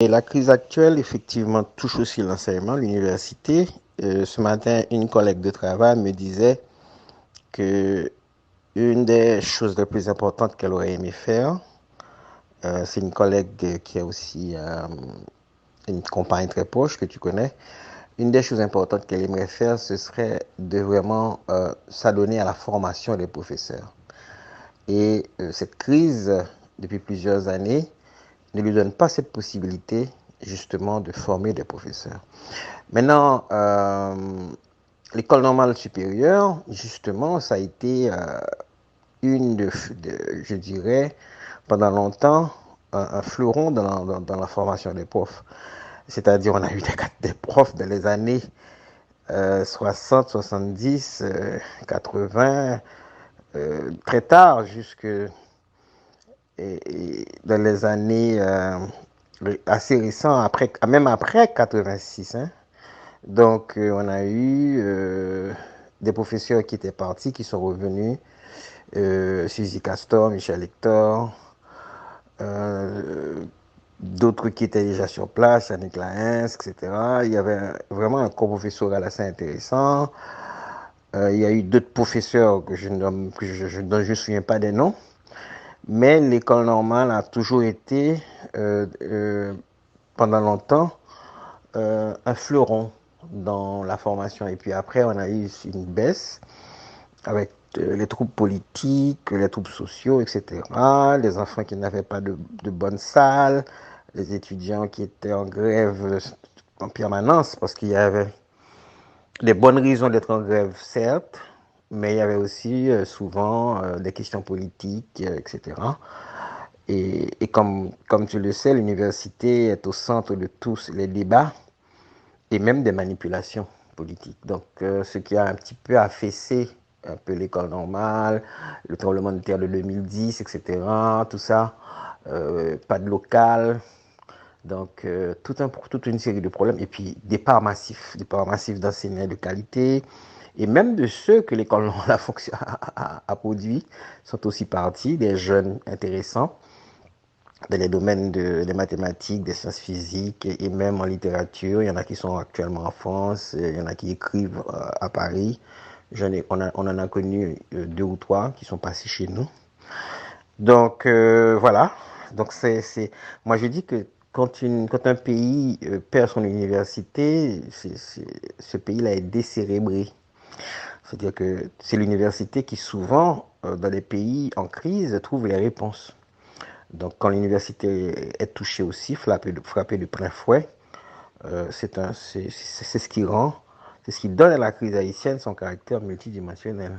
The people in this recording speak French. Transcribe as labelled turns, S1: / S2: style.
S1: Et la crise actuelle, effectivement, touche aussi l'enseignement, l'université. Ce matin, une collègue de travail me disait que une des choses les plus importantes qu'elle aurait aimé faire, c'est une collègue qui a aussi une compagne très proche que tu connais. Une des choses importantes qu'elle aimerait faire, ce serait de vraiment s'adonner à la formation des professeurs. Et cette crise, depuis plusieurs années, ne lui donne pas cette possibilité justement de former des professeurs. Maintenant, l'école normale supérieure, justement, ça a été je dirais, pendant longtemps, un fleuron dans la formation des profs. C'est-à-dire, on a eu des profs dans les années 60, 70, 80, très tard, jusque dans les années assez récents, même après 86. Hein. Donc, on a eu des professeurs qui étaient partis, qui sont revenus. Suzy Castor, Michel Hector, euh, d'autres qui étaient déjà sur place, Yannick Laens, etc. Il y avait vraiment un corps professoral assez intéressant. Il y a eu d'autres professeurs dont je ne me souviens pas des noms. Mais l'école normale a toujours été, pendant longtemps, un fleuron dans la formation. Et puis après, on a eu une baisse avec les troubles politiques, les troubles sociaux, etc. Les enfants qui n'avaient pas de bonnes salles, les étudiants qui étaient en grève en permanence parce qu'il y avait des bonnes raisons d'être en grève, certes, mais il y avait aussi souvent des questions politiques, etc. Et comme tu le sais, l'université est au centre de tous les débats et même des manipulations politiques. Donc, ce qui a un petit peu affaissé un peu l'école normale, le tremblement de terre de 2010, etc., tout ça, pas de local, donc toute une série de problèmes, et puis des parts massifs d'enseignants de qualité, et même de ceux que l'école normale a produit, sont aussi partis, des jeunes intéressants, dans les domaines des mathématiques, des sciences physiques et même en littérature. Il y en a qui sont actuellement en France, il y en a qui écrivent à Paris. On en a connu deux ou trois qui sont passés chez nous. Donc voilà. Donc moi je dis que quand un pays perd son université, ce pays-là est décérébré. C'est-à-dire que c'est l'université qui souvent, dans les pays en crise, trouve les réponses. Donc, quand l'université est touchée aussi, frappée de plein fouet, c'est ce qui rend, c'est ce qui donne à la crise haïtienne son caractère multidimensionnel.